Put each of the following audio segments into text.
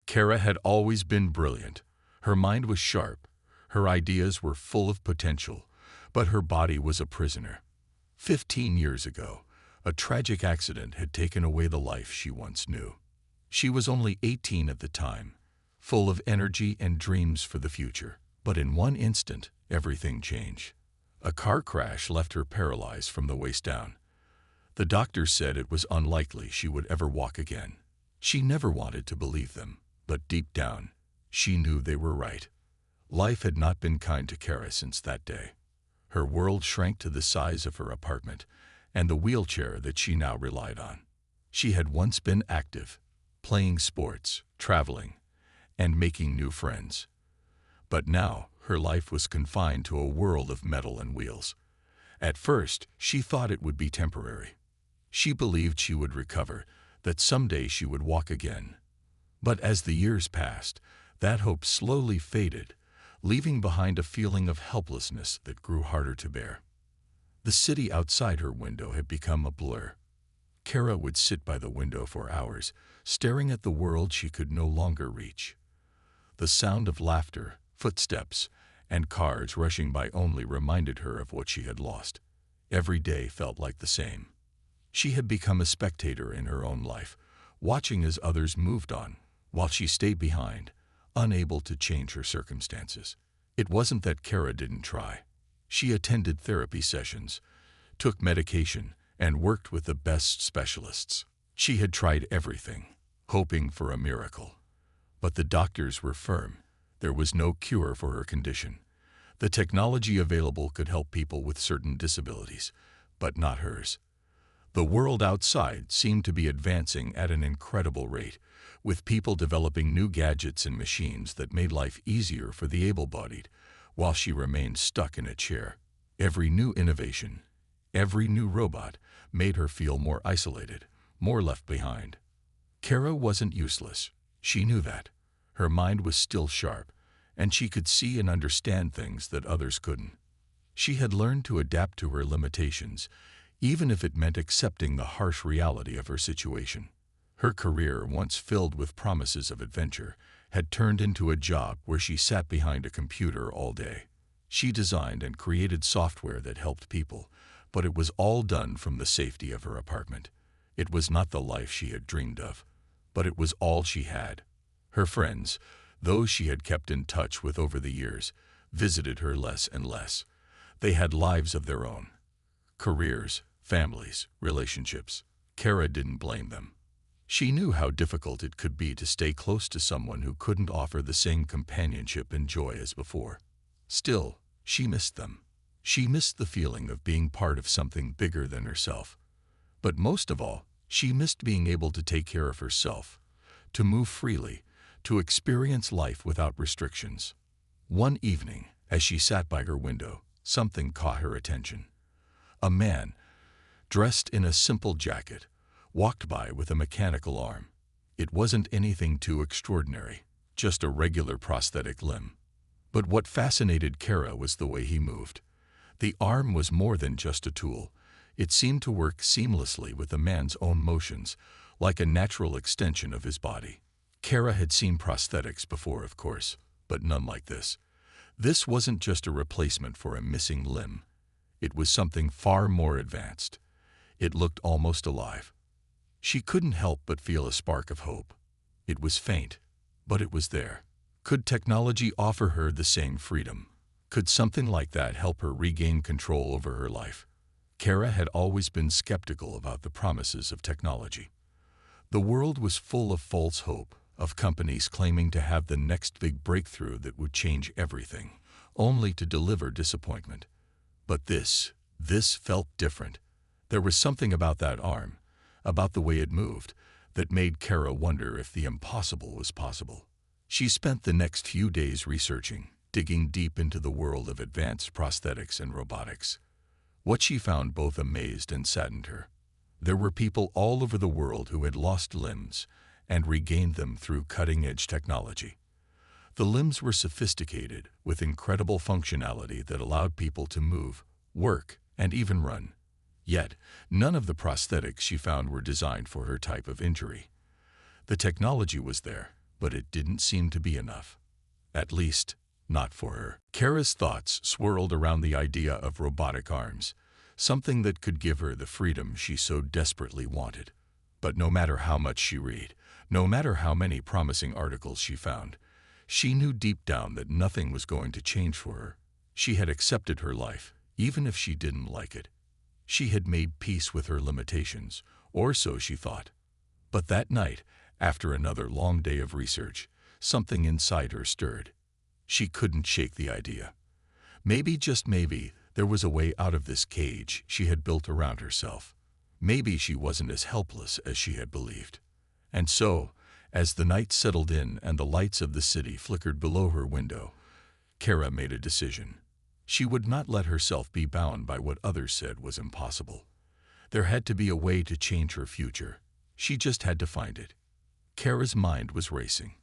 Kara had always been brilliant. Her mind was sharp, her ideas were full of potential, but her body was a prisoner. 15 years ago, a tragic accident had taken away the life she once knew. She was only 18 at the time, full of energy and dreams for the future. But in one instant, everything changed. A car crash left her paralyzed from the waist down. The doctors said it was unlikely she would ever walk again. She never wanted to believe them, but deep down, she knew they were right. Life had not been kind to Kara since that day. Her world shrank to the size of her apartment and the wheelchair that she now relied on. She had once been active, playing sports, traveling, and making new friends. But now her life was confined to a world of metal and wheels. At first, she thought it would be temporary. She believed she would recover, that someday she would walk again. But as the years passed, that hope slowly faded, leaving behind a feeling of helplessness that grew harder to bear. The city outside her window had become a blur. Kara would sit by the window for hours, staring at the world she could no longer reach. The sound of laughter, footsteps, and cars rushing by only reminded her of what she had lost. Every day felt like the same. She had become a spectator in her own life, watching as others moved on, while she stayed behind, unable to change her circumstances. It wasn't that Kara didn't try. She attended therapy sessions, took medication, and worked with the best specialists. She had tried everything, hoping for a miracle. But the doctors were firm. There was no cure for her condition. The technology available could help people with certain disabilities, but not hers. The world outside seemed to be advancing at an incredible rate, with people developing new gadgets and machines that made life easier for the able-bodied, while she remained stuck in a chair. Every new innovation, every new robot, made her feel more isolated, more left behind. Kara wasn't useless. She knew that. Her mind was still sharp, and she could see and understand things that others couldn't. She had learned to adapt to her limitations, even if it meant accepting the harsh reality of her situation. Her career, once filled with promises of adventure, had turned into a job where she sat behind a computer all day. She designed and created software that helped people, but it was all done from the safety of her apartment. It was not the life she had dreamed of, but it was all she had. Her friends, those she had kept in touch with over the years, visited her less and less. They had lives of their own. Careers, families, relationships. Kara didn't blame them. She knew how difficult it could be to stay close to someone who couldn't offer the same companionship and joy as before. Still, she missed them. She missed the feeling of being part of something bigger than herself. But most of all, she missed being able to take care of herself, to move freely, to experience life without restrictions. One evening, as she sat by her window, something caught her attention. A man, dressed in a simple jacket, walked by with a mechanical arm. It wasn't anything too extraordinary, just a regular prosthetic limb. But what fascinated Kara was the way he moved. The arm was more than just a tool. It seemed to work seamlessly with the man's own motions, like a natural extension of his body. Kara had seen prosthetics before, of course, but none like this. This wasn't just a replacement for a missing limb. It was something far more advanced. It looked almost alive. She couldn't help but feel a spark of hope. It was faint, but it was there. Could technology offer her the same freedom? Could something like that help her regain control over her life? Kara had always been skeptical about the promises of technology. The world was full of false hope, of companies claiming to have the next big breakthrough that would change everything, only to deliver disappointment. But this felt different. There was something about that arm, about the way it moved, that made Kara wonder if the impossible was possible. She spent the next few days researching, digging deep into the world of advanced prosthetics and robotics. What she found both amazed and saddened her. There were people all over the world who had lost limbs and regained them through cutting-edge technology. The limbs were sophisticated, with incredible functionality that allowed people to move, work, and even run. Yet, none of the prosthetics she found were designed for her type of injury. The technology was there, But it didn't seem to be enough. At least, not for her. Kara's thoughts swirled around the idea of robotic arms, something that could give her the freedom she so desperately wanted. But no matter how much she read, no matter how many promising articles she found, she knew deep down that nothing was going to change for her. She had accepted her life, even if she didn't like it. She had made peace with her limitations, or so she thought. But that night, after another long day of research, something inside her stirred. She couldn't shake the idea. Maybe, just maybe, there was a way out of this cage she had built around herself. Maybe she wasn't as helpless as she had believed. And so, as the night settled in and the lights of the city flickered below her window, Kara made a decision. She would not let herself be bound by what others said was impossible. There had to be a way to change her future. She just had to find it. Kara's mind was racing.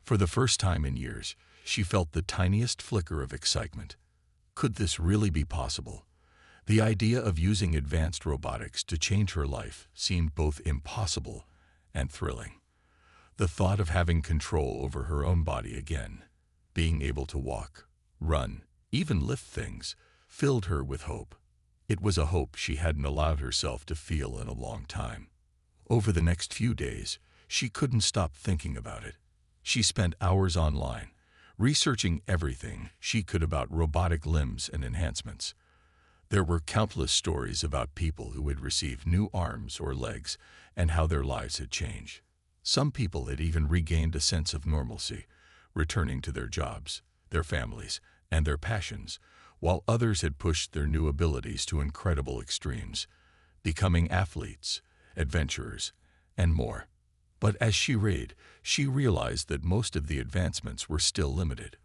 For the first time in years, she felt the tiniest flicker of excitement. Could this really be possible? The idea of using advanced robotics to change her life seemed both impossible and thrilling. The thought of having control over her own body again, being able to walk, run, even lift things, filled her with hope. It was a hope she hadn't allowed herself to feel in a long time. Over the next few days, she couldn't stop thinking about it. She spent hours online, researching everything she could about robotic limbs and enhancements. There were countless stories about people who had received new arms or legs and how their lives had changed. Some people had even regained a sense of normalcy, returning to their jobs, their families, and their passions, while others had pushed their new abilities to incredible extremes, becoming athletes, adventurers, and more. But as she read, she realized that most of the advancements were still limited.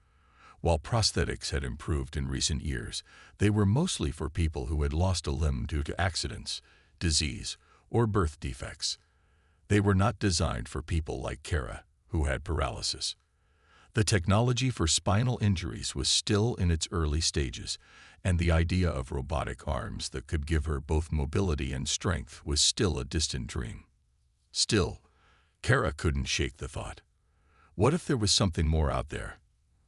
While prosthetics had improved in recent years, they were mostly for people who had lost a limb due to accidents, disease, or birth defects. They were not designed for people like Kara, who had paralysis. The technology for spinal injuries was still in its early stages, and the idea of robotic arms that could give her both mobility and strength was still a distant dream. Still, Kara couldn't shake the thought. What if there was something more out there?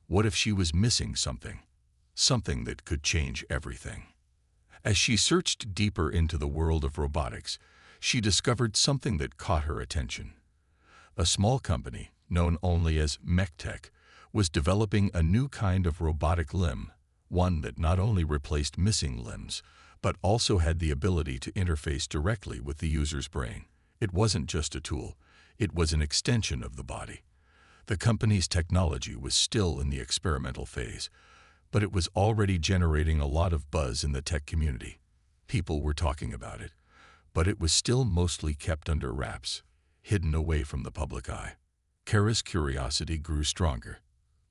What if she was missing something? Something that could change everything. As she searched deeper into the world of robotics, she discovered something that caught her attention. A small company, known only as MechTech, was developing a new kind of robotic limb, one that not only replaced missing limbs, but also had the ability to interface directly with the user's brain. It wasn't just a tool, it was an extension of the body. The company's technology was still in the experimental phase, but it was already generating a lot of buzz in the tech community. People were talking about it, but it was still mostly kept under wraps, hidden away from the public eye. Kara's curiosity grew stronger.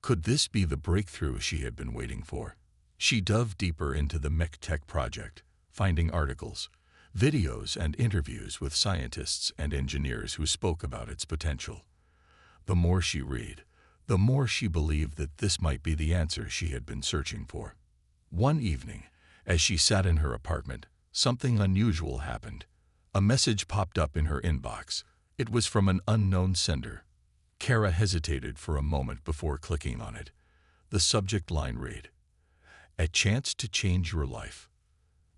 Could this be the breakthrough she had been waiting for? She dove deeper into the MechTech project, finding articles, videos, and interviews with scientists and engineers who spoke about its potential. The more she read, the more she believed that this might be the answer she had been searching for. One evening, as she sat in her apartment, something unusual happened. A message popped up in her inbox. It was from an unknown sender. Kara hesitated for a moment before clicking on it. The subject line read, "A chance to change your life."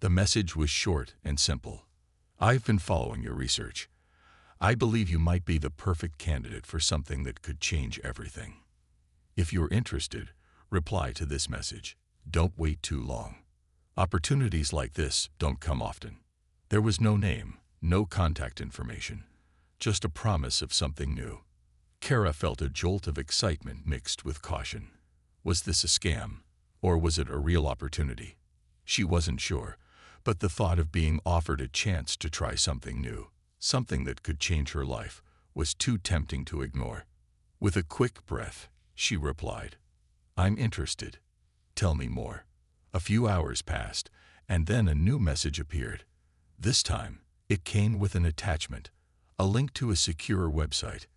The message was short and simple. "I've been following your research. I believe you might be the perfect candidate for something that could change everything. If you're interested, reply to this message. Don't wait too long. Opportunities like this don't come often." There was no name, no contact information, just a promise of something new. Kara felt a jolt of excitement mixed with caution. Was this a scam, or was it a real opportunity? She wasn't sure, but the thought of being offered a chance to try something new, something that could change her life, was too tempting to ignore. With a quick breath, she replied, "I'm interested. Tell me more." A few hours passed, and then a new message appeared. This time, it came with an attachment, a link to a secure website.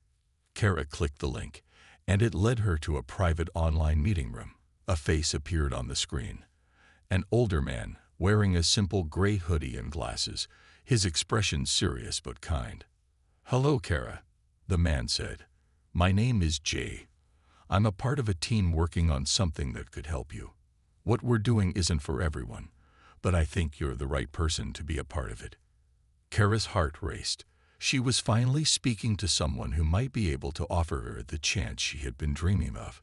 Kara clicked the link, and it led her to a private online meeting room. A face appeared on the screen. An older man, wearing a simple gray hoodie and glasses, his expression serious but kind. "Hello, Kara," the man said. My name is Jay. I'm a part of a team working on something that could help you. What we're doing isn't for everyone, but I think you're the right person to be a part of it." Kara's heart raced. She was finally speaking to someone who might be able to offer her the chance she had been dreaming of.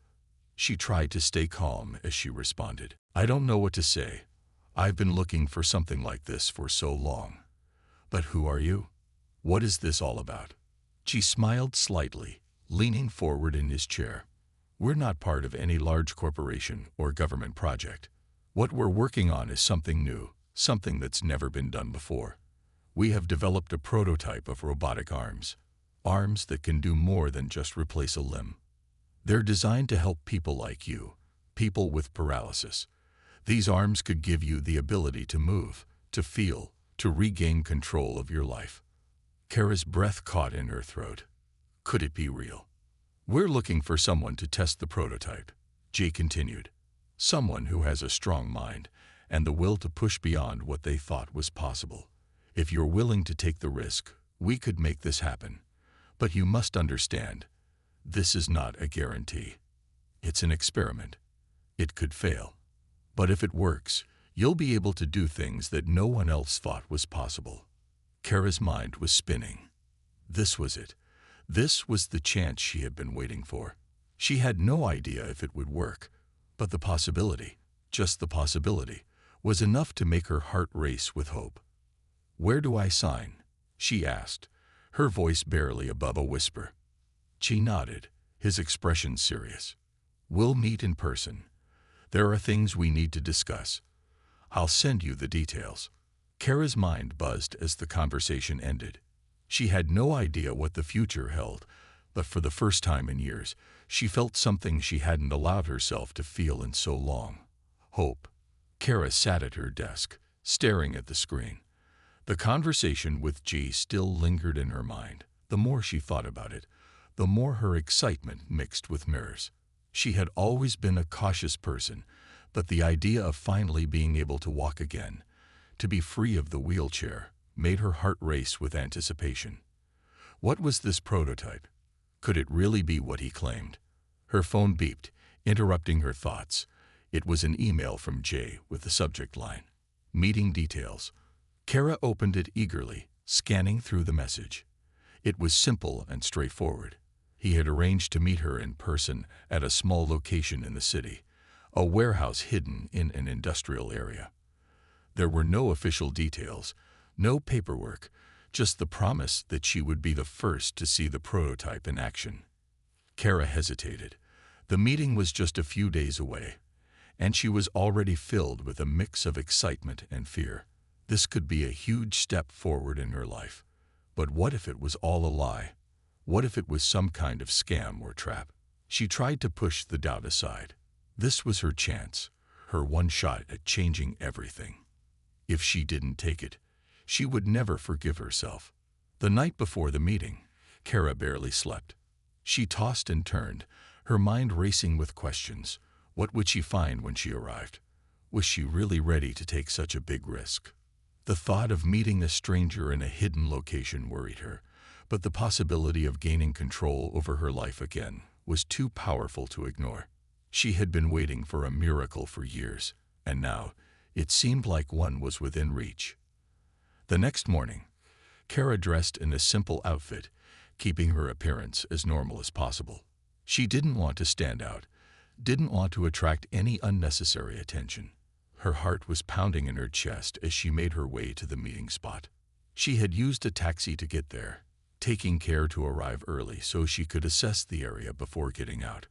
She tried to stay calm as she responded, "I don't know what to say. I've been looking for something like this for so long. But who are you? What is this all about?" She smiled slightly, leaning forward in his chair. "We're not part of any large corporation or government project. What we're working on is something new, something that's never been done before. We have developed a prototype of robotic arms that can do more than just replace a limb. They're designed to help people like you, people with paralysis. These arms could give you the ability to move, to feel, to regain control of your life." Kara's breath caught in her throat. Could it be real? "We're looking for someone to test the prototype," Jay continued. "Someone who has a strong mind and the will to push beyond what they thought was possible. If you're willing to take the risk, we could make this happen. But you must understand, this is not a guarantee. It's an experiment. It could fail. But if it works, you'll be able to do things that no one else thought was possible." Kara's mind was spinning. This was it. This was the chance she had been waiting for. She had no idea if it would work, but the possibility, just the possibility, was enough to make her heart race with hope. "Where do I sign?" she asked, her voice barely above a whisper. She nodded, his expression serious. "We'll meet in person. There are things we need to discuss. I'll send you the details." Kara's mind buzzed as the conversation ended. She had no idea what the future held, but for the first time in years, she felt something she hadn't allowed herself to feel in so long. Hope. Kara sat at her desk, staring at the screen. The conversation with G still lingered in her mind. The more she thought about it, the more her excitement mixed with mirrors. She had always been a cautious person, but the idea of finally being able to walk again, to be free of the wheelchair, made her heart race with anticipation. What was this prototype? Could it really be what he claimed? Her phone beeped, interrupting her thoughts. It was an email from Jay with the subject line, "Meeting details." Kara opened it eagerly, scanning through the message. It was simple and straightforward. He had arranged to meet her in person at a small location in the city, a warehouse hidden in an industrial area. There were no official details, no paperwork, just the promise that she would be the first to see the prototype in action. Kara hesitated. The meeting was just a few days away, and she was already filled with a mix of excitement and fear. This could be a huge step forward in her life. But what if it was all a lie? What if it was some kind of scam or trap? She tried to push the doubt aside. This was her chance, her one shot at changing everything. If she didn't take it, she would never forgive herself. The night before the meeting, Kara barely slept. She tossed and turned, her mind racing with questions. What would she find when she arrived? Was she really ready to take such a big risk? The thought of meeting a stranger in a hidden location worried her, but the possibility of gaining control over her life again was too powerful to ignore. She had been waiting for a miracle for years, and now it seemed like one was within reach. The next morning, Kara dressed in a simple outfit, keeping her appearance as normal as possible. She didn't want to stand out, didn't want to attract any unnecessary attention. Her heart was pounding in her chest as she made her way to the meeting spot. She had used a taxi to get there, taking care to arrive early so she could assess the area before getting out.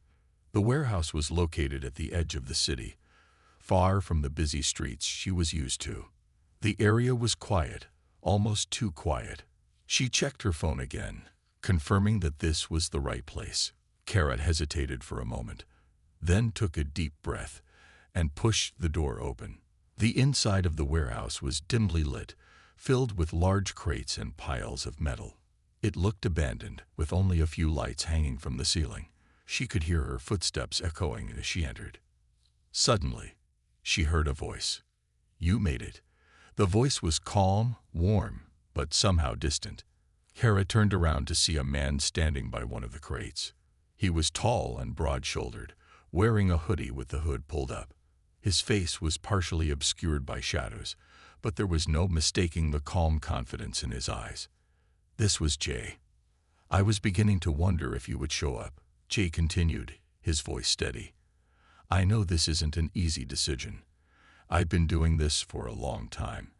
The warehouse was located at the edge of the city, far from the busy streets she was used to. The area was quiet, almost too quiet. She checked her phone again, confirming that this was the right place. Kara hesitated for a moment, then took a deep breath and pushed the door open. The inside of the warehouse was dimly lit, filled with large crates and piles of metal. It looked abandoned, with only a few lights hanging from the ceiling. She could hear her footsteps echoing as she entered. Suddenly, she heard a voice. "You made it." The voice was calm, warm, but somehow distant. Kara turned around to see a man standing by one of the crates. He was tall and broad-shouldered, wearing a hoodie with the hood pulled up. His face was partially obscured by shadows, but there was no mistaking the calm confidence in his eyes. This was Jay. I was beginning to wonder if you would show up, Jay continued, his voice steady. I know this isn't an easy decision. I've been doing this for a long time,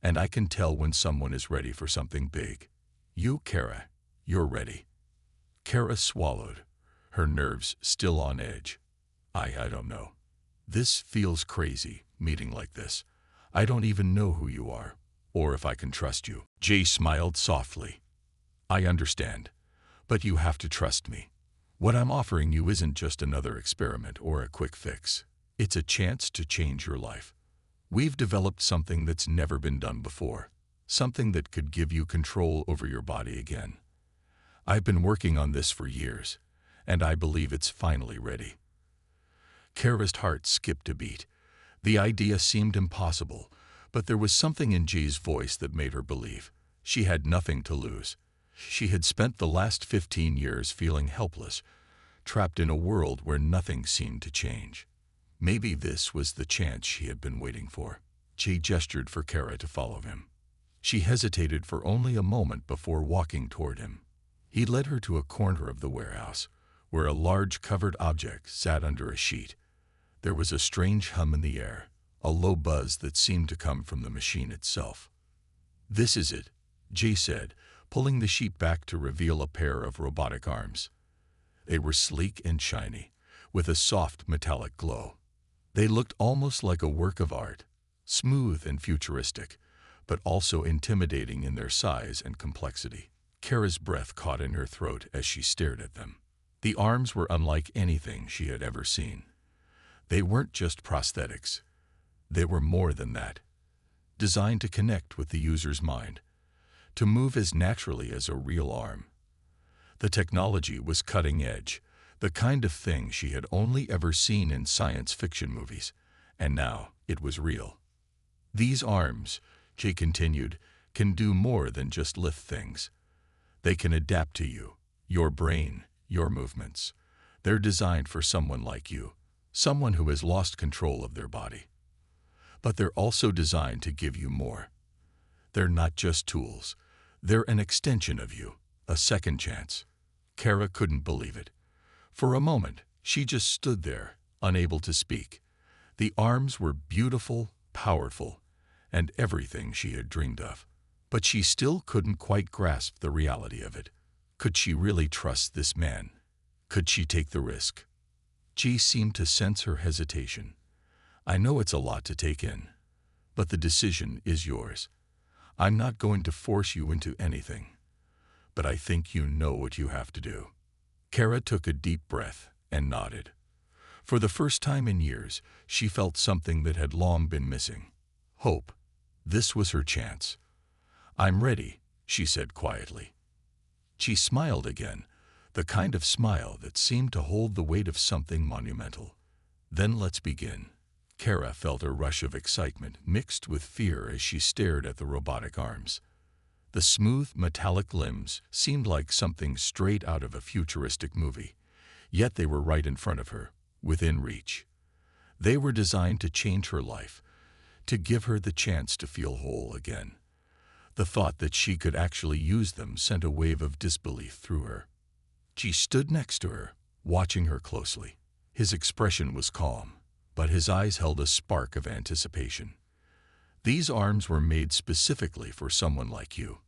and I can tell when someone is ready for something big. You, Kara, you're ready. Kara swallowed, her nerves still on edge. I don't know. This feels crazy, meeting like this. I don't even know who you are, or if I can trust you. Jay smiled softly. I understand, but you have to trust me. What I'm offering you isn't just another experiment or a quick fix. It's a chance to change your life. We've developed something that's never been done before, something that could give you control over your body again. I've been working on this for years, and I believe it's finally ready. Kara's heart skipped a beat. The idea seemed impossible, but there was something in Jay's voice that made her believe. She had nothing to lose. She had spent the last 15 years feeling helpless, trapped in a world where nothing seemed to change. Maybe this was the chance she had been waiting for. Jay gestured for Kara to follow him. She hesitated for only a moment before walking toward him. He led her to a corner of the warehouse, where a large covered object sat under a sheet. There was a strange hum in the air, a low buzz that seemed to come from the machine itself. This is it, Jay said, pulling the sheet back to reveal a pair of robotic arms. They were sleek and shiny, with a soft metallic glow. They looked almost like a work of art, smooth and futuristic, but also intimidating in their size and complexity. Kara's breath caught in her throat as she stared at them. The arms were unlike anything she had ever seen. They weren't just prosthetics. They were more than that, designed to connect with the user's mind, to move as naturally as a real arm. The technology was cutting edge, the kind of thing she had only ever seen in science fiction movies, and now it was real. These arms, Jay continued, can do more than just lift things. They can adapt to you, your brain, your movements. They're designed for someone like you, someone who has lost control of their body. But they're also designed to give you more. They're not just tools. They're an extension of you, a second chance. Kara couldn't believe it. For a moment, she just stood there, unable to speak. The arms were beautiful, powerful, and everything she had dreamed of. But she still couldn't quite grasp the reality of it. Could she really trust this man? Could she take the risk? Jay seemed to sense her hesitation. I know it's a lot to take in, but the decision is yours. I'm not going to force you into anything, but I think you know what you have to do. Kara took a deep breath and nodded. For the first time in years, she felt something that had long been missing. Hope. This was her chance. I'm ready, she said quietly. She smiled again, the kind of smile that seemed to hold the weight of something monumental. Then let's begin. Kara felt a rush of excitement mixed with fear as she stared at the robotic arms. The smooth, metallic limbs seemed like something straight out of a futuristic movie, yet they were right in front of her, within reach. They were designed to change her life, to give her the chance to feel whole again. The thought that she could actually use them sent a wave of disbelief through her. She stood next to her, watching her closely. His expression was calm, but his eyes held a spark of anticipation. These arms were made specifically for someone like you.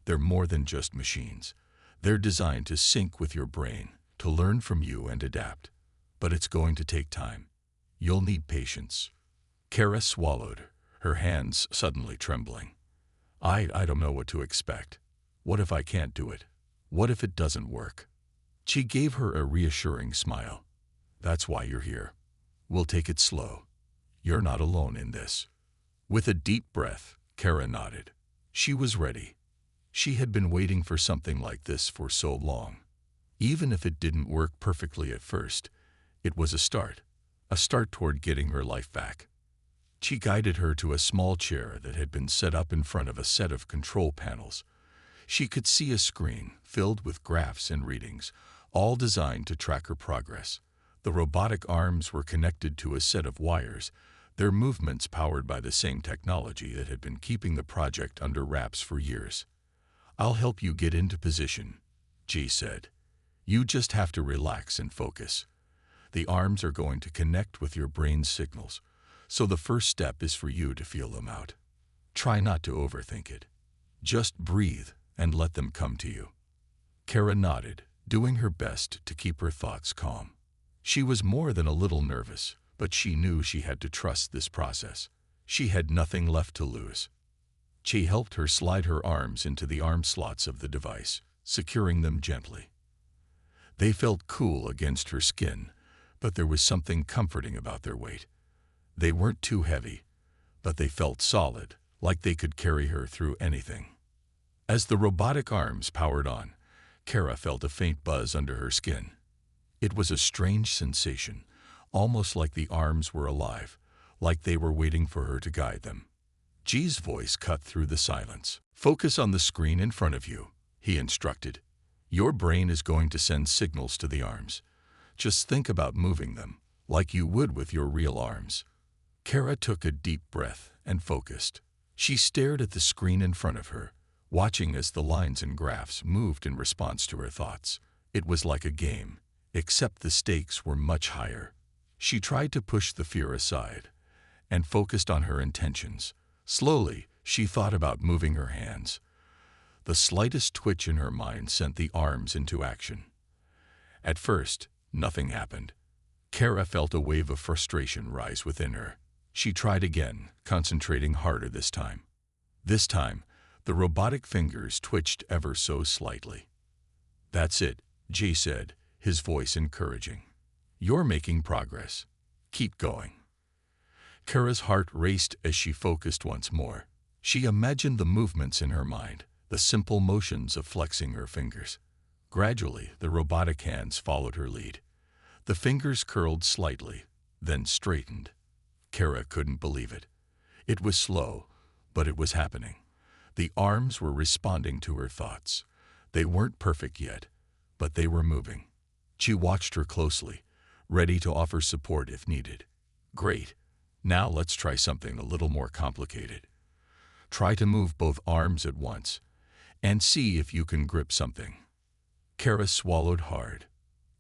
They're more than just machines. They're designed to sync with your brain, to learn from you and adapt. But it's going to take time. You'll need patience. Kara swallowed, her hands suddenly trembling. I don't know what to expect. What if I can't do it? What if it doesn't work? She gave her a reassuring smile. That's why you're here. We'll take it slow. You're not alone in this. With a deep breath, Kara nodded. She was ready. She had been waiting for something like this for so long. Even if it didn't work perfectly at first, it was a start toward getting her life back. She guided her to a small chair that had been set up in front of a set of control panels. She could see a screen filled with graphs and readings, all designed to track her progress. The robotic arms were connected to a set of wires, their movements powered by the same technology that had been keeping the project under wraps for years. "I'll help you get into position," G said. "You just have to relax and focus. The arms are going to connect with your brain's signals, so the first step is for you to feel them out. Try not to overthink it. Just breathe and let them come to you." Kara nodded, doing her best to keep her thoughts calm. She was more than a little nervous, but she knew she had to trust this process. She had nothing left to lose. She helped her slide her arms into the arm slots of the device, securing them gently. They felt cool against her skin, but there was something comforting about their weight. They weren't too heavy, but they felt solid, like they could carry her through anything. As the robotic arms powered on, Kara felt a faint buzz under her skin. It was a strange sensation, almost like the arms were alive, like they were waiting for her to guide them. G's voice cut through the silence. "Focus on the screen in front of you," he instructed. "Your brain is going to send signals to the arms. Just think about moving them, like you would with your real arms." Kara took a deep breath and focused. She stared at the screen in front of her, watching as the lines and graphs moved in response to her thoughts. It was like a game, except the stakes were much higher. She tried to push the fear aside and focused on her intentions. Slowly, she thought about moving her hands. The slightest twitch in her mind sent the arms into action. At first, nothing happened. Kara felt a wave of frustration rise within her. She tried again, concentrating harder this time. This time, the robotic fingers twitched ever so slightly. "That's it," G said, his voice encouraging. "You're making progress. Keep going." Kara's heart raced as she focused once more. She imagined the movements in her mind, the simple motions of flexing her fingers. Gradually, the robotic hands followed her lead. The fingers curled slightly, then straightened. Kara couldn't believe it. It was slow, but it was happening. The arms were responding to her thoughts. They weren't perfect yet, but they were moving. She watched her closely, ready to offer support if needed. "Great. Now let's try something a little more complicated. Try to move both arms at once, and see if you can grip something." Kara swallowed hard.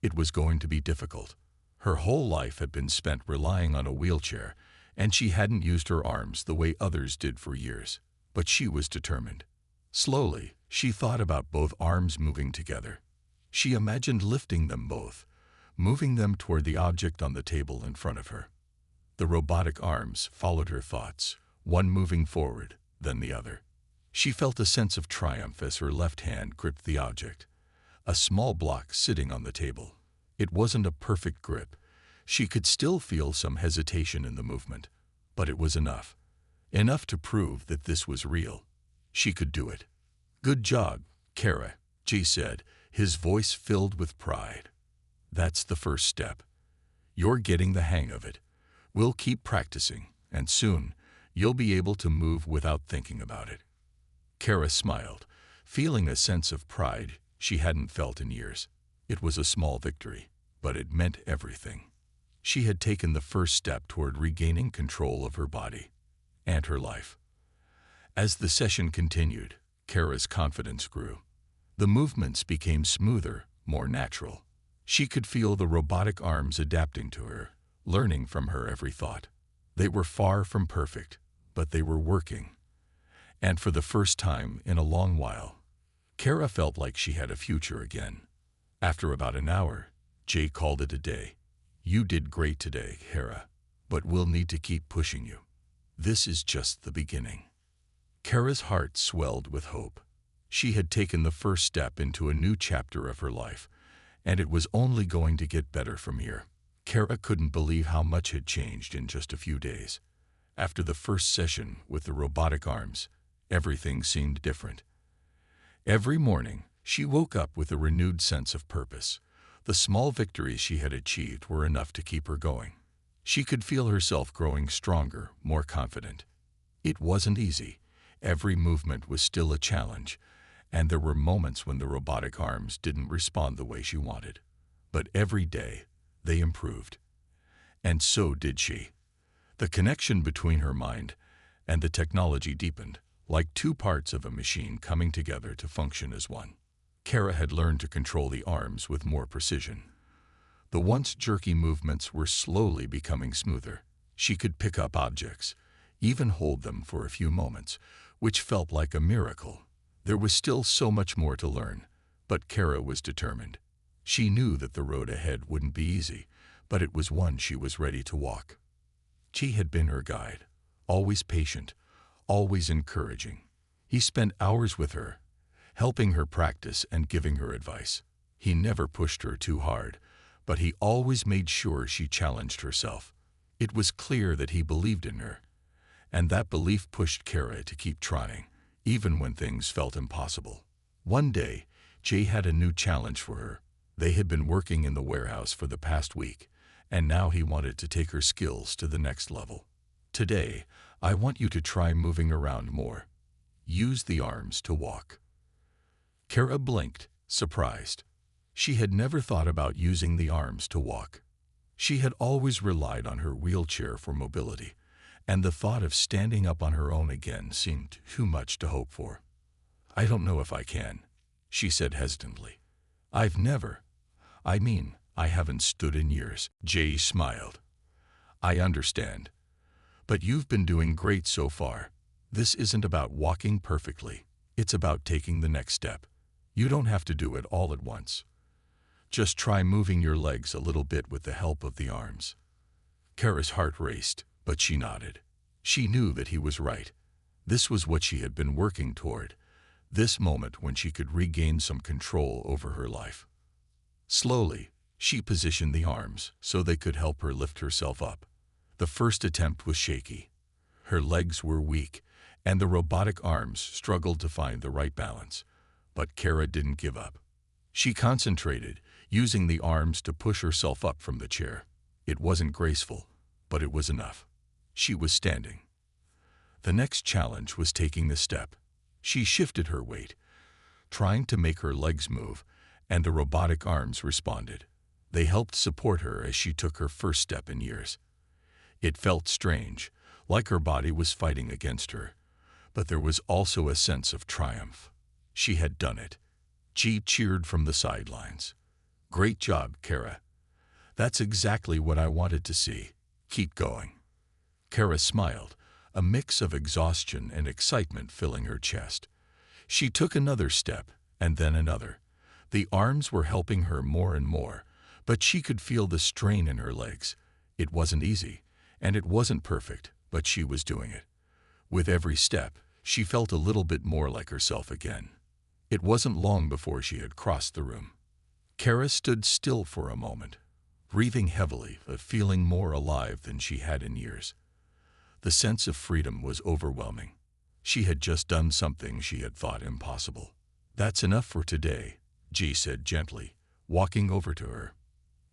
It was going to be difficult. Her whole life had been spent relying on a wheelchair, and she hadn't used her arms the way others did for years. But she was determined. Slowly, she thought about both arms moving together. She imagined lifting them both, moving them toward the object on the table in front of her. The robotic arms followed her thoughts, one moving forward, then the other. She felt a sense of triumph as her left hand gripped the object, a small block sitting on the table. It wasn't a perfect grip. She could still feel some hesitation in the movement, but it was enough. Enough to prove that this was real. She could do it. "Good job, Kara," G said, his voice filled with pride. "That's the first step. You're getting the hang of it. We'll keep practicing, and soon you'll be able to move without thinking about it." Kara smiled, feeling a sense of pride she hadn't felt in years. It was a small victory, but it meant everything. She had taken the first step toward regaining control of her body and her life. As the session continued, Kara's confidence grew. The movements became smoother, more natural. She could feel the robotic arms adapting to her, learning from her every thought. They were far from perfect, but they were working. And for the first time in a long while, Kara felt like she had a future again. After about an hour, Jay called it a day. "You did great today, Kara, but we'll need to keep pushing you. This is just the beginning." Kara's heart swelled with hope. She had taken the first step into a new chapter of her life, and it was only going to get better from here. Kara couldn't believe how much had changed in just a few days. After the first session with the robotic arms, everything seemed different. Every morning, she woke up with a renewed sense of purpose. The small victories she had achieved were enough to keep her going. She could feel herself growing stronger, more confident. It wasn't easy. Every movement was still a challenge, and there were moments when the robotic arms didn't respond the way she wanted. But every day, they improved. And so did she. The connection between her mind and the technology deepened, like two parts of a machine coming together to function as one. Kara had learned to control the arms with more precision. The once jerky movements were slowly becoming smoother. She could pick up objects, even hold them for a few moments, which felt like a miracle. There was still so much more to learn, but Kara was determined. She knew that the road ahead wouldn't be easy, but it was one she was ready to walk. Chi had been her guide, always patient, always encouraging. He spent hours with her, helping her practice and giving her advice. He never pushed her too hard, but he always made sure she challenged herself. It was clear that he believed in her, and that belief pushed Kara to keep trying, even when things felt impossible. One day, Jay had a new challenge for her. They had been working in the warehouse for the past week, and now he wanted to take her skills to the next level. Today, I want you to try moving around more. Use the arms to walk. Kara blinked, surprised. She had never thought about using the arms to walk. She had always relied on her wheelchair for mobility, and the thought of standing up on her own again seemed too much to hope for. I don't know if I can, she said hesitantly. I haven't stood in years. Jay smiled. I understand. But you've been doing great so far. This isn't about walking perfectly. It's about taking the next step. You don't have to do it all at once. Just try moving your legs a little bit with the help of the arms. Kara's heart raced, but she nodded. She knew that he was right. This was what she had been working toward, this moment when she could regain some control over her life. Slowly, she positioned the arms so they could help her lift herself up. The first attempt was shaky. Her legs were weak, and the robotic arms struggled to find the right balance. But Kara didn't give up. She concentrated, using the arms to push herself up from the chair. It wasn't graceful, but it was enough. She was standing. The next challenge was taking the step. She shifted her weight, trying to make her legs move, and the robotic arms responded. They helped support her as she took her first step in years. It felt strange, like her body was fighting against her, but there was also a sense of triumph. She had done it. G cheered from the sidelines. Great job, Kara. That's exactly what I wanted to see. Keep going. Kara smiled, a mix of exhaustion and excitement filling her chest. She took another step, and then another. The arms were helping her more and more, but she could feel the strain in her legs. It wasn't easy, and it wasn't perfect, but she was doing it. With every step, she felt a little bit more like herself again. It wasn't long before she had crossed the room. Kara stood still for a moment, breathing heavily but feeling more alive than she had in years. The sense of freedom was overwhelming. She had just done something she had thought impossible. That's enough for today, G said gently, walking over to her.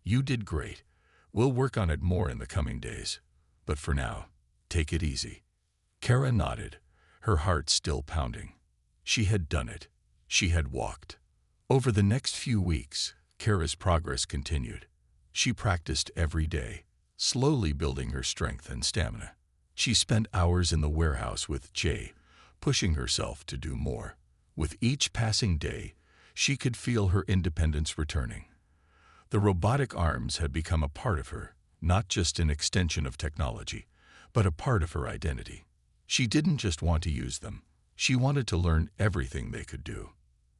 You did great. We'll work on it more in the coming days. But for now, take it easy. Kara nodded, her heart still pounding. She had done it. She had walked. Over the next few weeks, Kara's progress continued. She practiced every day, slowly building her strength and stamina. She spent hours in the warehouse with Jay, pushing herself to do more. With each passing day, she could feel her independence returning. The robotic arms had become a part of her, not just an extension of technology, but a part of her identity. She didn't just want to use them. She wanted to learn everything they could do.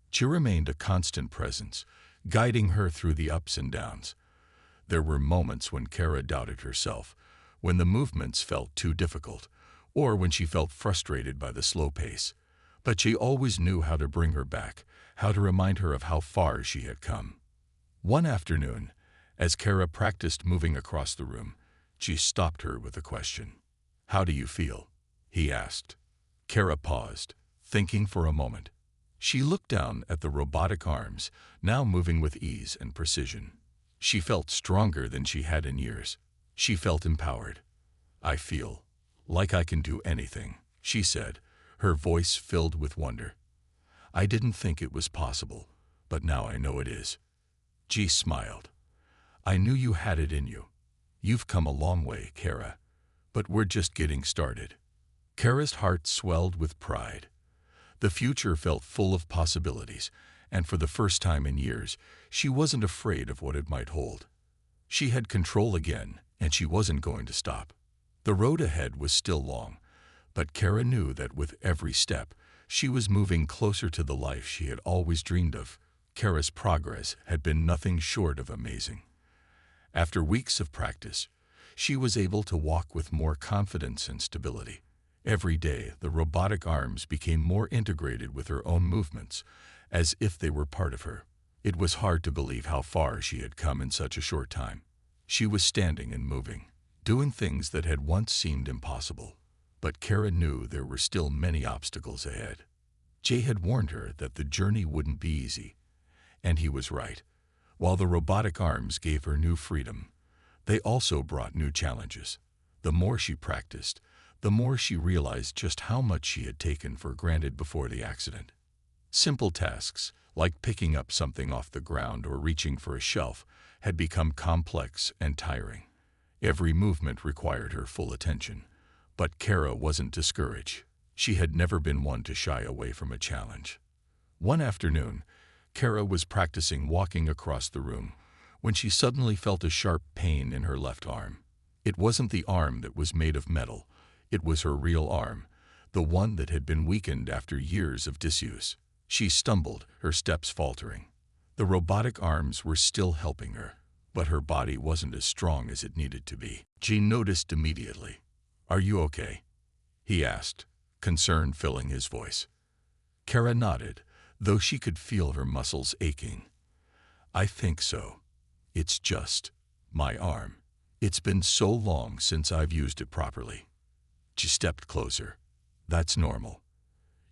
She remained a constant presence, guiding her through the ups and downs. There were moments when Kara doubted herself, when the movements felt too difficult, or when she felt frustrated by the slow pace. But she always knew how to bring her back, how to remind her of how far she had come. One afternoon, as Kara practiced moving across the room, she stopped her with a question. How do you feel? He asked. Kara paused, thinking for a moment. She looked down at the robotic arms, now moving with ease and precision. She felt stronger than she had in years. She felt empowered. I feel like I can do anything, she said, her voice filled with wonder. I didn't think it was possible, but now I know it is. G smiled. I knew you had it in you. You've come a long way, Kara. But we're just getting started. Kara's heart swelled with pride. The future felt full of possibilities, and for the first time in years, she wasn't afraid of what it might hold. She had control again, and she wasn't going to stop. The road ahead was still long, but Kara knew that with every step, she was moving closer to the life she had always dreamed of. Kara's progress had been nothing short of amazing. After weeks of practice, she was able to walk with more confidence and stability. Every day, the robotic arms became more integrated with her own movements, as if they were part of her. It was hard to believe how far she had come in such a short time. She was standing and moving, doing things that had once seemed impossible. But Kara knew there were still many obstacles ahead. Jay had warned her that the journey wouldn't be easy, and he was right. While the robotic arms gave her new freedom, they also brought new challenges. The more she practiced, the more she realized just how much she had taken for granted before the accident. Simple tasks, like picking up something off the ground or reaching for a shelf, had become complex and tiring. Every movement required her full attention. But Kara wasn't discouraged. She had never been one to shy away from a challenge. One afternoon, Kara was practicing walking across the room when she suddenly felt a sharp pain in her left arm. It wasn't the arm that was made of metal. It was her real arm, the one that had been weakened after years of disuse. She stumbled, her steps faltering. The robotic arms were still helping her, but her body wasn't as strong as it needed to be. She noticed immediately. Are you okay? He asked, concern filling his voice. Kara nodded, though she could feel her muscles aching. I think so. It's just my arm. It's been so long since I've used it properly. She stepped closer. That's normal.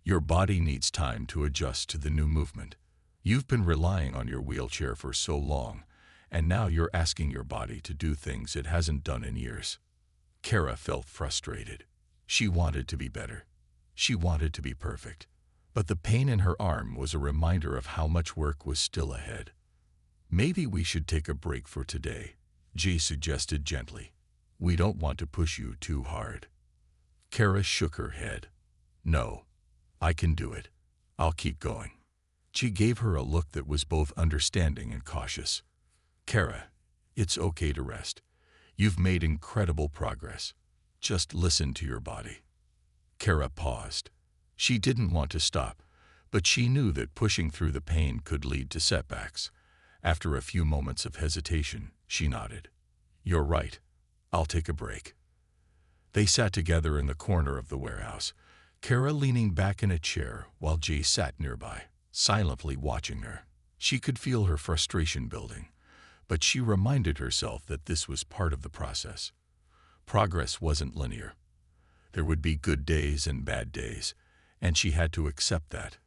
Your body needs time to adjust to the new movement. You've been relying on your wheelchair for so long, and now you're asking your body to do things it hasn't done in years. Kara felt frustrated. She wanted to be better. She wanted to be perfect. But the pain in her arm was a reminder of how much work was still ahead. Maybe we should take a break for today, G suggested gently. We don't want to push you too hard. Kara shook her head. No, I can do it. I'll keep going. She gave her a look that was both understanding and cautious. Kara, it's okay to rest. You've made incredible progress. Just listen to your body. Kara paused. She didn't want to stop, but she knew that pushing through the pain could lead to setbacks. After a few moments of hesitation, she nodded. You're right. I'll take a break. They sat together in the corner of the warehouse, Kara leaning back in a chair while Jay sat nearby, silently watching her. She could feel her frustration building, but she reminded herself that this was part of the process. Progress wasn't linear. There would be good days and bad days, and she had to accept that.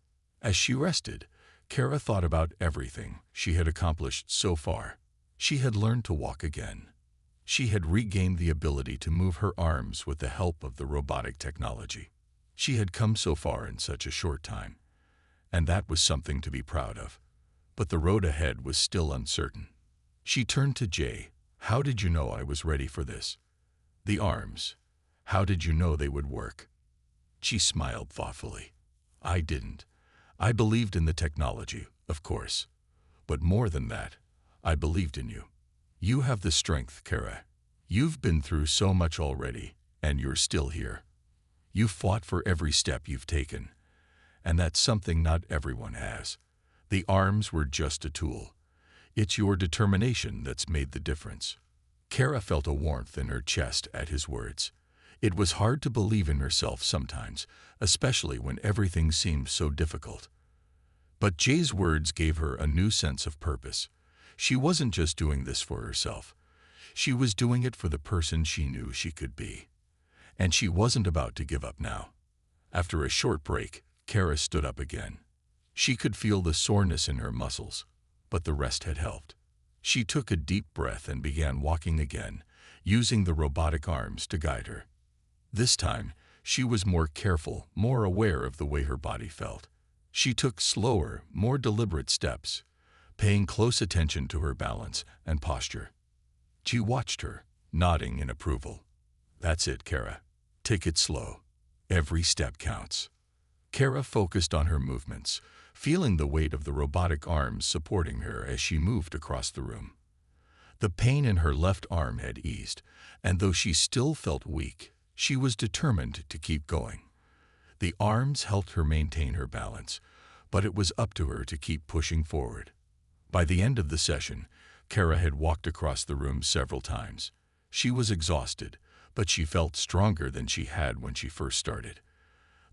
As she rested, Kara thought about everything she had accomplished so far. She had learned to walk again. She had regained the ability to move her arms with the help of the robotic technology. She had come so far in such a short time, and that was something to be proud of. But the road ahead was still uncertain. She turned to Jay. How did you know I was ready for this? The arms. How did you know they would work? She smiled thoughtfully. I didn't. I believed in the technology, of course. But more than that, I believed in you. You have the strength, Kara. You've been through so much already, and you're still here. You fought for every step you've taken, and that's something not everyone has. The arms were just a tool. It's your determination that's made the difference. Kara felt a warmth in her chest at his words. It was hard to believe in herself sometimes, especially when everything seemed so difficult. But Jay's words gave her a new sense of purpose. She wasn't just doing this for herself. She was doing it for the person she knew she could be. And she wasn't about to give up now. After a short break, Kara stood up again. She could feel the soreness in her muscles, but the rest had helped. She took a deep breath and began walking again, using the robotic arms to guide her. This time, she was more careful, more aware of the way her body felt. She took slower, more deliberate steps, paying close attention to her balance and posture. She watched her, nodding in approval. That's it, Kara. Take it slow. Every step counts. Kara focused on her movements, feeling the weight of the robotic arms supporting her as she moved across the room. The pain in her left arm had eased, and though she still felt weak, she was determined to keep going. The arms helped her maintain her balance, but it was up to her to keep pushing forward. By the end of the session, Kara had walked across the room several times. She was exhausted, but she felt stronger than she had when she first started.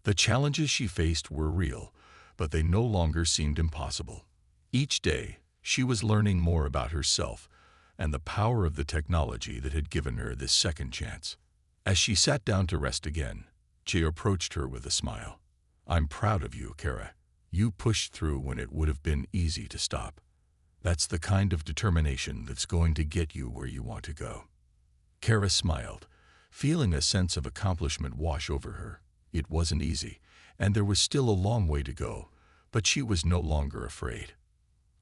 The challenges she faced were real, but they no longer seemed impossible. Each day, she was learning more about herself and the power of the technology that had given her this second chance. As she sat down to rest again, Jay approached her with a smile. I'm proud of you, Kara. You pushed through when it would have been easy to stop. That's the kind of determination that's going to get you where you want to go. Kara smiled, feeling a sense of accomplishment wash over her. It wasn't easy, and there was still a long way to go, but she was no longer afraid.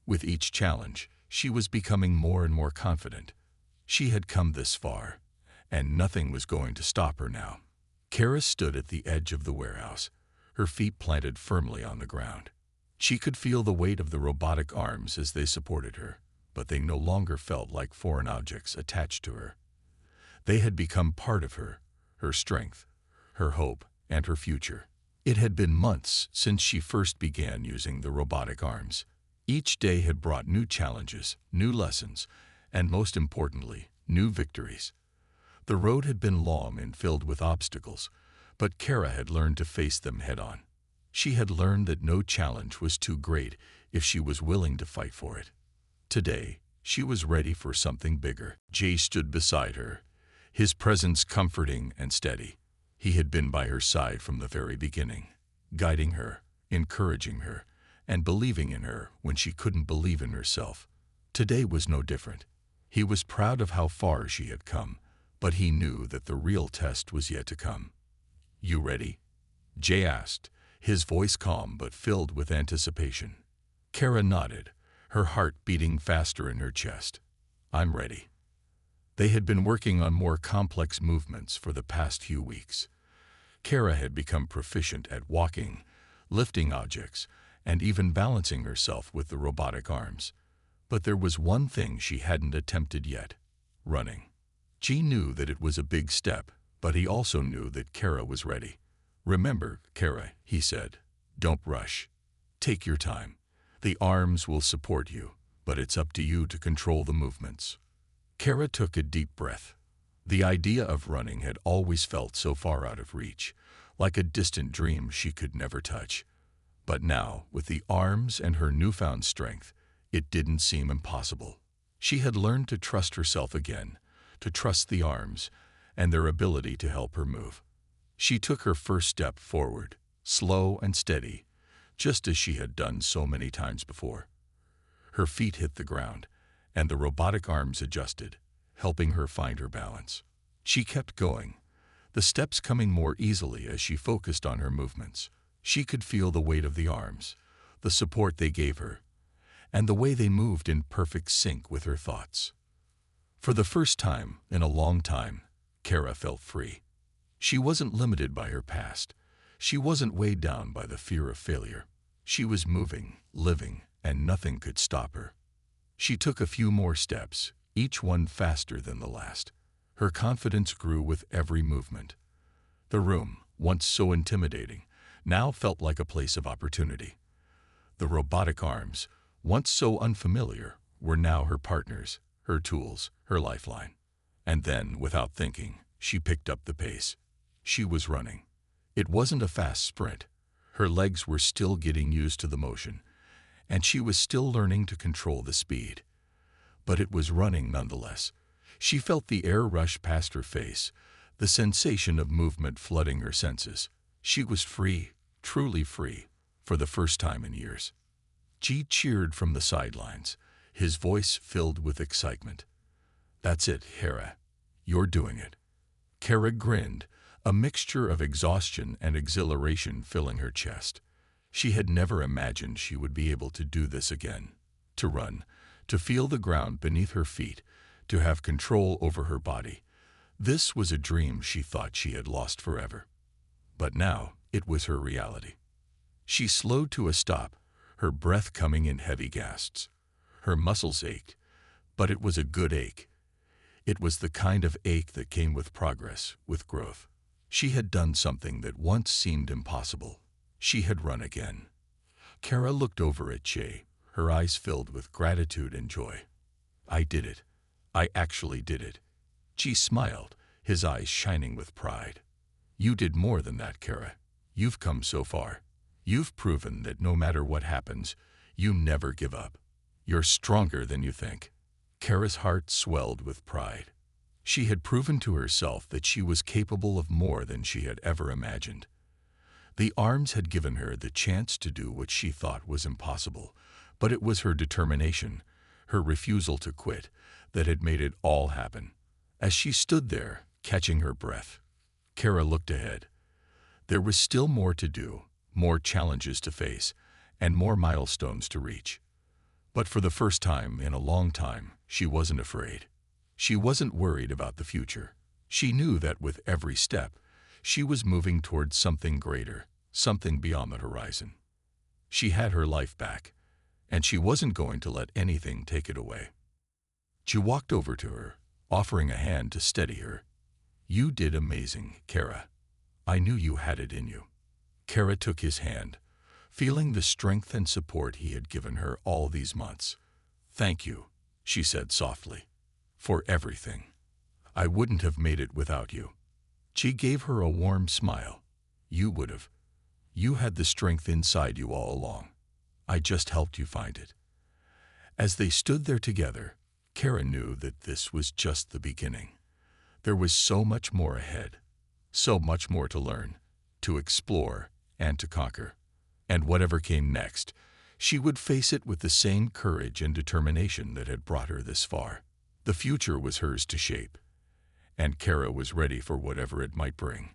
With each challenge, she was becoming more and more confident. She had come this far, and nothing was going to stop her now. Kara stood at the edge of the warehouse, her feet planted firmly on the ground. She could feel the weight of the robotic arms as they supported her, but they no longer felt like foreign objects attached to her. They had become part of her strength, her hope, and her future. It had been months since she first began using the robotic arms. Each day had brought new challenges, new lessons, and most importantly, new victories. The road had been long and filled with obstacles, but Kara had learned to face them head-on. She had learned that no challenge was too great if she was willing to fight for it. Today, she was ready for something bigger. Jay stood beside her, his presence comforting and steady. He had been by her side from the very beginning, guiding her, encouraging her, and believing in her when she couldn't believe in herself. Today was no different. He was proud of how far she had come, but he knew that the real test was yet to come. You ready? Jay asked, his voice calm but filled with anticipation. Kara nodded, her heart beating faster in her chest. I'm ready. They had been working on more complex movements for the past few weeks. Kara had become proficient at walking, lifting objects, and even balancing herself with the robotic arms. But there was one thing she hadn't attempted yet: running. She knew that it was a big step, but he also knew that Kara was ready. Remember, Kara, he said, don't rush. Take your time. The arms will support you, but it's up to you to control the movements. Kara took a deep breath. The idea of running had always felt so far out of reach, like a distant dream she could never touch. But now, with the arms and her newfound strength, it didn't seem impossible. She had learned to trust herself again, to trust the arms and their ability to help her move. She took her first step forward, slow and steady, just as she had done so many times before. Her feet hit the ground, and the robotic arms adjusted, helping her find her balance. She kept going, the steps coming more easily as she focused on her movements. She could feel the weight of the arms, the support they gave her, and the way they moved in perfect sync with her thoughts. For the first time in a long time, Kara felt free. She wasn't limited by her past. She wasn't weighed down by the fear of failure. She was moving, living, and nothing could stop her. She took a few more steps, each one faster than the last. Her confidence grew with every movement. The room, once so intimidating, now felt like a place of opportunity. The robotic arms, once so unfamiliar, were now her partners, her tools, her lifeline. And then, without thinking, she picked up the pace. She was running. It wasn't a fast sprint. Her legs were still getting used to the motion, and she was still learning to control the speed. But it was running nonetheless. She felt the air rush past her face, the sensation of movement flooding her senses. She was free, truly free, for the first time in years. G cheered from the sidelines, his voice filled with excitement. That's it, Kara. You're doing it. Kara grinned, a mixture of exhaustion and exhilaration filling her chest. She had never imagined she would be able to do this again. To run, to feel the ground beneath her feet, to have control over her body. This was a dream she thought she had lost forever. But now it was her reality. She slowed to a stop, her breath coming in heavy gasps. Her muscles ached, but it was a good ache. It was the kind of ache that came with progress, with growth. She had done something that once seemed impossible. She had run again. Kara looked over at Jay, her eyes filled with gratitude and joy. I did it. I actually did it. Jay smiled, his eyes shining with pride. You did more than that, Kara. You've come so far. You've proven that no matter what happens, you never give up. You're stronger than you think. Kara's heart swelled with pride. She had proven to herself that she was capable of more than she had ever imagined. The arms had given her the chance to do what she thought was impossible, but it was her determination, her refusal to quit, that had made it all happen. As she stood there, catching her breath, Kara looked ahead. There was still more to do, more challenges to face, and more milestones to reach. But for the first time in a long time, she wasn't afraid. She wasn't worried about the future. She knew that with every step, she was moving towards something greater, something beyond the horizon. She had her life back, and she wasn't going to let anything take it away. She walked over to her, offering a hand to steady her. You did amazing, Kara. I knew you had it in you. Kara took his hand, feeling the strength and support he had given her all these months. Thank you, she said softly, for everything. I wouldn't have made it without you. She gave her a warm smile. You would have. You had the strength inside you all along. I just helped you find it. As they stood there together, Kara knew that this was just the beginning. There was so much more ahead, so much more to learn, to explore, and to conquer. And whatever came next, she would face it with the same courage and determination that had brought her this far. The future was hers to shape, and Kara was ready for whatever it might bring.